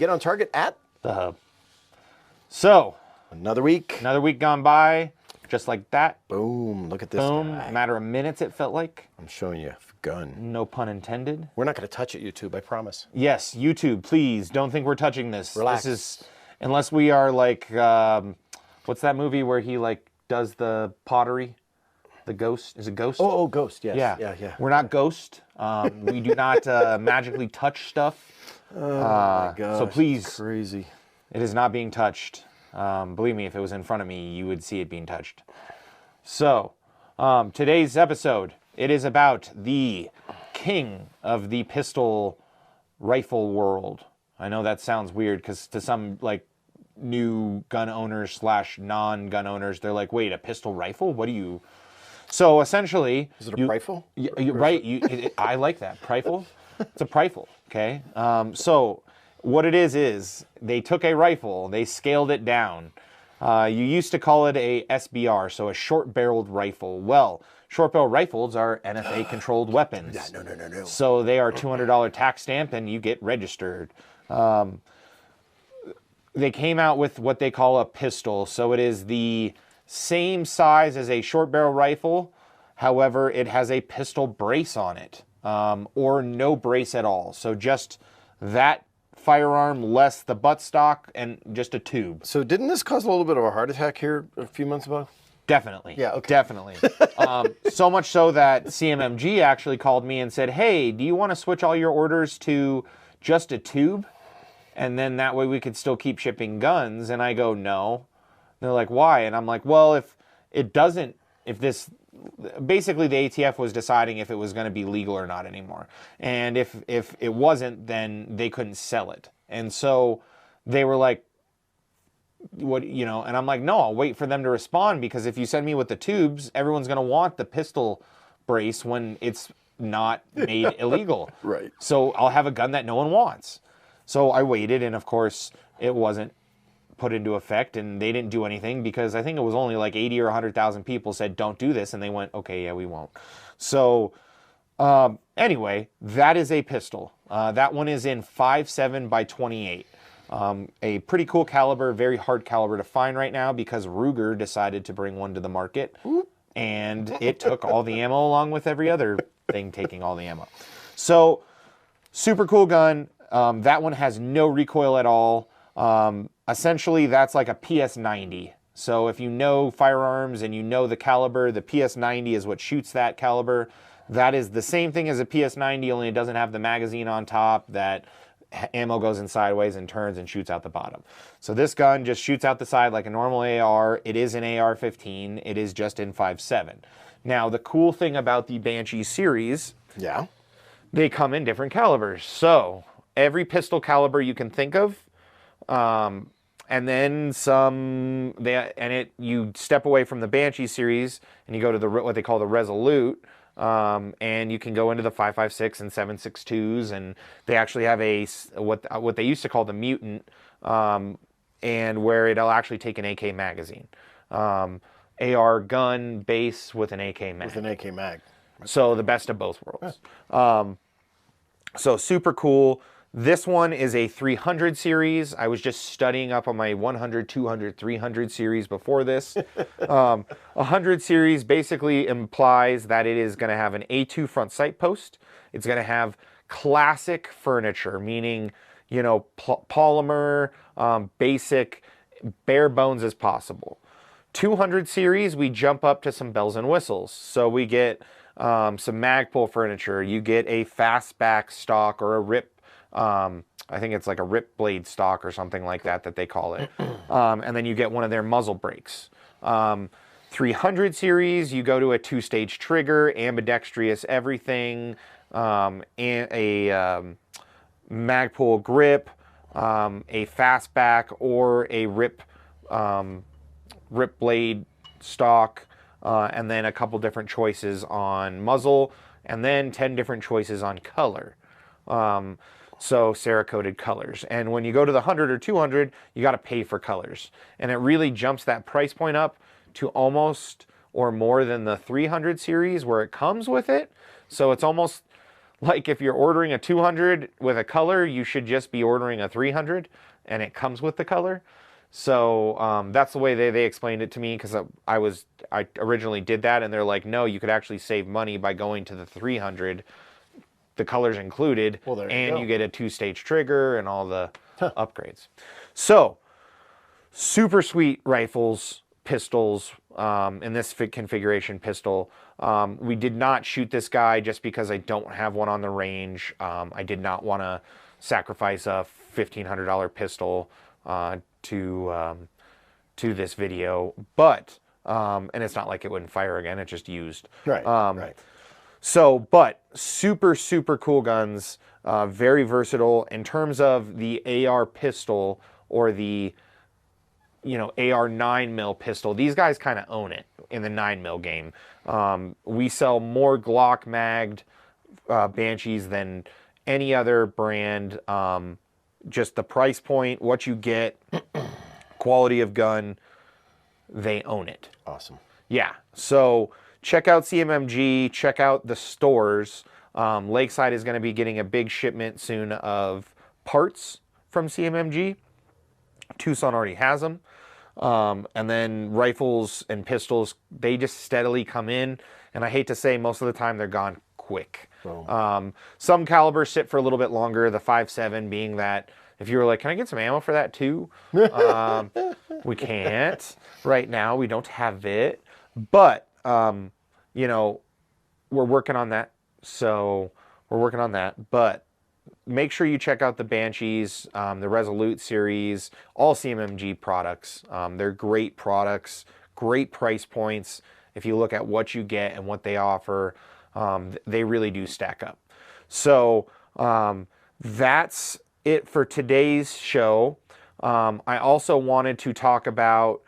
Get on target at the hub. So, another week gone by, just like that. Boom, look at this Boom, guy. matter of minutes it felt like. I'm showing you a gun. No pun intended. We're not going to touch it, YouTube, I promise. Yes, YouTube, please don't think we're touching this. Relax. This is, unless we are like, what's that movie where he like does the pottery? The Ghost? Is it Ghost? Oh, Ghost, yes. Yeah. We're not Ghost. We do not magically touch stuff. Oh my gosh, so please, crazy. it is not being touched. Believe me, if it was in front of me, you would see it being touched. So, today's episode, it is about the king of the pistol rifle world. I know that sounds weird because to some like new gun owners / non-gun owners, they're like, wait, a pistol rifle? What do you... So essentially... Is it a rifle? Right. I like that. Rifle? It's a rifle, okay? So what it is they took a rifle, they scaled it down. You used to call it a SBR, so a short-barreled rifle. Well, short-barrel rifles are NFA-controlled weapons. No. So they are $200 tax stamp, and you get registered. They came out with what they call a pistol. So it is the same size as a short-barrel rifle. However, it has a pistol brace on it, or no brace at all. So just that firearm less the buttstock and just a tube. So didn't this cause a little bit of a heart attack here a few months ago? Definitely. Yeah, okay. Definitely. So much so that CMMG actually called me and said, hey, do you want to switch all your orders to just a tube? And then that way we could still keep shipping guns. And I go, no. They're like, why? And I'm like, well, basically the ATF was deciding if it was going to be legal or not anymore. And if it wasn't, then they couldn't sell it. And so they were like, what, and I'm like, no, I'll wait for them to respond, because if you send me with the tubes, everyone's going to want the pistol brace when it's not made illegal. Right. So I'll have a gun that no one wants. So I waited, and of course it wasn't put into effect, and they didn't do anything because I think it was only like 80 or 100,000 people said don't do this, and they went, okay, yeah, we won't. So anyway, that is a pistol. That one is in 5.7 by 28. A pretty cool caliber, very hard caliber to find right now because Ruger decided to bring one to the market, and it took all the ammo along with every other thing taking all the ammo. So super cool gun. That one has no recoil at all. Essentially, that's like a PS90. So if you know firearms and you know the caliber, the PS90 is what shoots that caliber. That is the same thing as a PS90, only it doesn't have the magazine on top. That ammo goes in sideways and turns and shoots out the bottom. So this gun just shoots out the side like a normal AR. It is an AR-15. It is just in 5.7. Now, the cool thing about the Banshee series, they come in different calibers. So every pistol caliber you can think of, and then some. You step away from the Banshee series and you go to what they call the Resolute, and you can go into the 5.56 and 7.62s, and they actually have what they used to call the Mutant, and where it'll actually take an AK magazine, AR gun base with an AK mag. With an AK mag. So the best of both worlds. So super cool. This one is a 300 series. I was just studying up on my 100, 200, 300 series before this. 100 series basically implies that it is going to have an A2 front sight post. It's going to have classic furniture, meaning, polymer, basic, bare bones as possible. 200 series, we jump up to some bells and whistles. So we get some Magpul furniture. You get a fastback stock or a rip. I think it's like a rip blade stock or something like that they call it. And then you get one of their muzzle brakes. 300 series, you go to a 2-stage trigger, ambidextrous everything, and a Magpul grip, a fastback, or a rip blade stock, and then a couple different choices on muzzle, and then 10 different choices on color. So Cerakoted colors. And when you go to the 100 or 200, you got to pay for colors. And it really jumps that price point up to almost or more than the 300 series where it comes with it. So it's almost like if you're ordering a 200 with a color, you should just be ordering a 300 and it comes with the color. So that's the way they explained it to me, because I originally did that, and they're like, no, you could actually save money by going to the 300. The colors included, Well, there you and go. you get a 2-stage trigger and all the upgrades. So super sweet rifles, pistols, in this configuration pistol. We did not shoot this guy just because I don't have one on the range. I did not want to sacrifice a $1,500 pistol to this video, but and it's not like it wouldn't fire again, it's just used. Right, right. So, but super, super cool guns, very versatile. In terms of the AR pistol or the, AR 9mm pistol, these guys kind of own it in the 9mm game. We sell more Glock magged Banshees than any other brand. Just the price point, what you get, quality of gun, they own it. Awesome. Yeah, so check out CMMG, check out the stores. Lakeside is going to be getting a big shipment soon of parts from CMMG. Tucson already has them. And then rifles and pistols, they just steadily come in. And I hate to say, most of the time they're gone quick. Some calibers sit for a little bit longer, the 5.7 being that if you were like, can I get some ammo for that too? We can't. Right now, we don't have it. But, we're working on that. So we're working on that. But make sure you check out the Banshees, the Resolute series, all CMMG products. They're great products, great price points. If you look at what you get and what they offer, they really do stack up. So that's it for today's show. I also wanted to talk about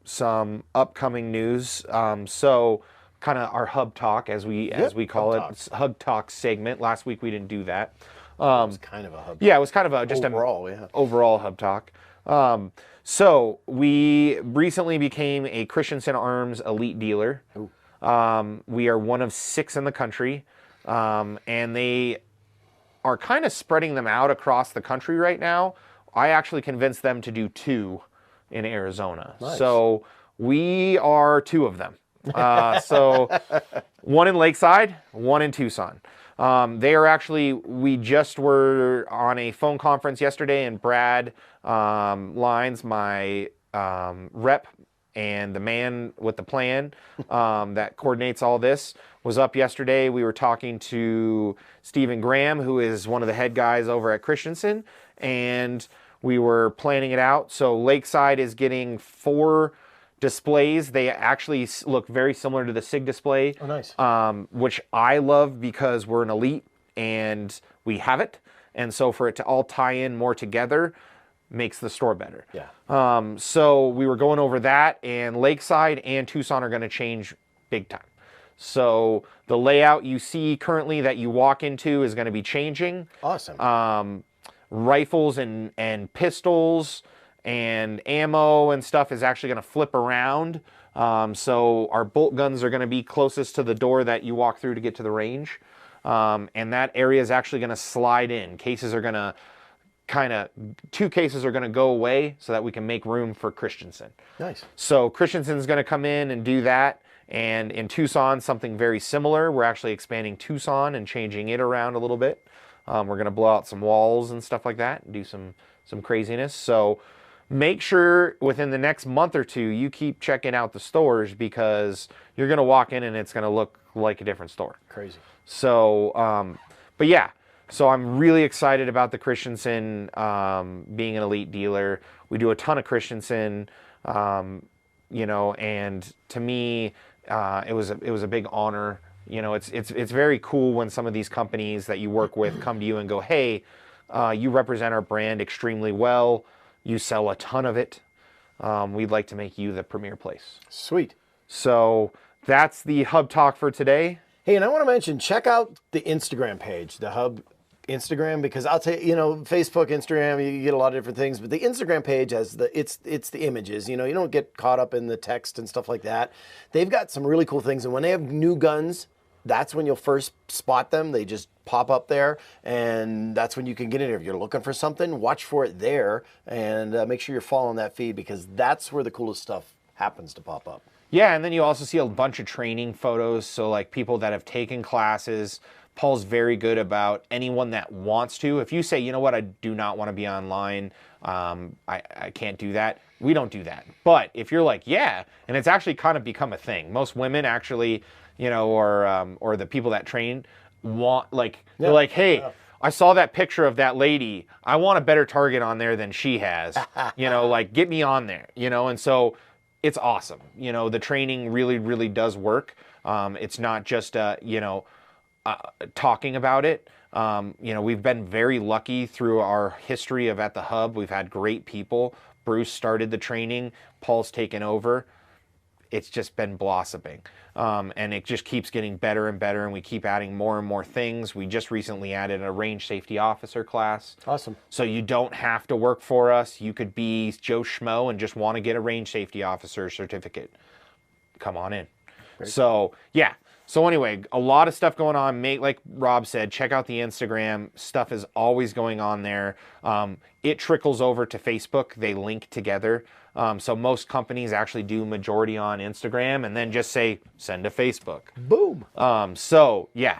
some upcoming news. So kind of our hub talk, as we call it, hub talk segment. Last week we didn't do that. It was kind of a hub. Yeah, it was kind of just overall hub talk. So we recently became a Christensen Arms elite dealer. We are one of 6 in the country, and they are kind of spreading them out across the country right now. I actually convinced them to do 2 in Arizona. Nice. So we are 2 of them. So 1 in Lakeside, 1 in Tucson. They are actually, we just were on a phone conference yesterday, and Brad Lines, my rep and the man with the plan that coordinates all this, was up yesterday. We were talking to Stephen Graham, who is one of the head guys over at Christensen, and we were planning it out. So Lakeside is getting 4 displays. They actually look very similar to the SIG display. Oh, nice. Which I love because we're an elite and we have it. And so for it to all tie in more together makes the store better. Yeah. So we were going over that, and Lakeside and Tucson are going to change big time. So the layout you see currently that you walk into is going to be changing. Awesome. Rifles and pistols and ammo and stuff is actually going to flip around. So our bolt guns are going to be closest to the door that you walk through to get to the range. And that area is actually going to slide in. Cases are going to two cases are going to go away so that we can make room for Christensen. Nice. So Christensen's going to come in and do that. And in Tucson, something very similar. We're actually expanding Tucson and changing it around a little bit. We're going to blow out some walls and stuff like that and do some craziness. So make sure within the next month or 2 you keep checking out the stores, because you're going to walk in and it's going to look like a different store. Crazy. So, but yeah, so I'm really excited about the Christensen being an elite dealer. We do a ton of Christensen, and to me, it was a big honor. It's very cool when some of these companies that you work with come to you and go, hey, you represent our brand extremely well. You sell a ton of it. We'd like to make you the premier place. Sweet. So that's the Hub Talk for today. Hey, and I want to mention, check out the Instagram page, the Hub Instagram, because I'll tell you, Facebook, Instagram, you get a lot of different things, but the Instagram page has it's the images. You don't get caught up in the text and stuff like that. They've got some really cool things, and when they have new guns that's when you'll first spot them. They just pop up there, and that's when you can get in. If you're looking for something, watch for it there, and make sure you're following that feed, because that's where the coolest stuff happens to pop up. Yeah, and then you also see a bunch of training photos. So like people that have taken classes. Paul's very good about anyone that wants to. If you say, you know what, I do not want to be online, I can't do that, we don't do that. But if you're like, yeah, and it's actually kind of become a thing. Most women actually, you know, or the people that train want, like, they're like, hey, I saw that picture of that lady. I want a better target on there than she has. You know, like, get me on there, you know, and so it's awesome. You know, the training really, really does work. It's not just, you know, talking about it. You know, we've been very lucky through our history of at the hub. We've had great people. Bruce started the training. Paul's taken over. It's just been blossoming. And it just keeps getting better and better, and we keep adding more and more things. We just recently added a range safety officer class. Awesome. So you don't have to work for us. You could be Joe Schmo and just want to get a range safety officer certificate. Come on in. So, yeah. So anyway, a lot of stuff going on. Like Rob said, check out the Instagram. Stuff is always going on there. It trickles over to Facebook. They link together. So most companies actually do majority on Instagram and then just say, send to Facebook. Boom. So yeah,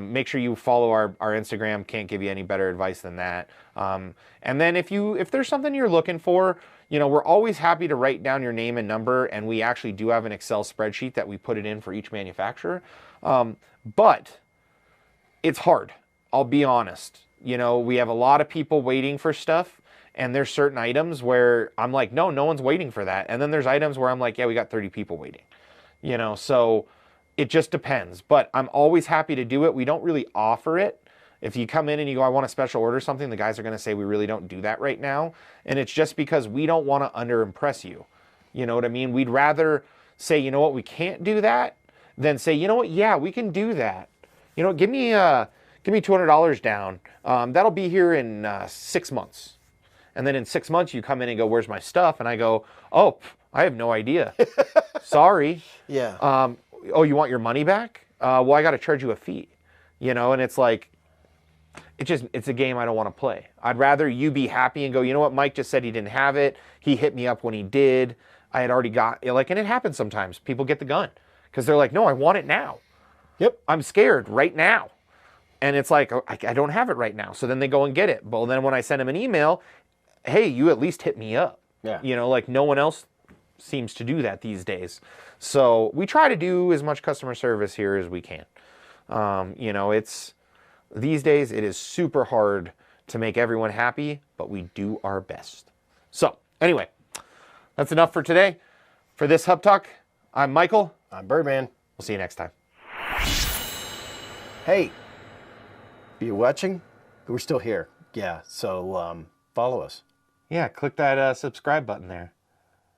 make sure you follow our Instagram. Can't give you any better advice than that. And then if there's something you're looking for, you know, we're always happy to write down your name and number, and we actually do have an Excel spreadsheet that we put it in for each manufacturer. But it's hard. I'll be honest. You know, we have a lot of people waiting for stuff, and there's certain items where I'm like, no one's waiting for that. And then there's items where I'm like, yeah, we got 30 people waiting. You know, so it just depends. But I'm always happy to do it. We don't really offer it. If you come in and you go, I want a special order something, the guys are going to say, we really don't do that right now. And it's just because we don't want to under-impress you. You know what I mean? We'd rather say, you know what, we can't do that, than say, you know what, yeah, we can do that. You know, give me $200 down. That'll be here in 6 months. And then in 6 months, you come in and go, where's my stuff? And I go, oh, I have no idea. Sorry. Yeah. Oh, you want your money back? Well, I got to charge you a fee. You know, and it's like, it's a game I don't want to play. I'd rather you be happy and go, you know what, Mike just said he didn't have it. He hit me up when he did. I had already got, like, and it happens sometimes. People get the gun because they're like, no, I want it now. Yep. I'm scared right now. And it's like, oh, I don't have it right now. So then they go and get it. Well, then when I send them an email, hey, you at least hit me up. Yeah. You know, like no one else seems to do that these days. So we try to do as much customer service here as we can. You know, these days it is super hard to make everyone happy, but we do our best. So anyway, that's enough for today. For this Hub Talk, I'm Michael. I'm Birdman. We'll see you next time. Hey, are you watching? We're still here. Yeah, so follow us. Yeah, click that subscribe button there.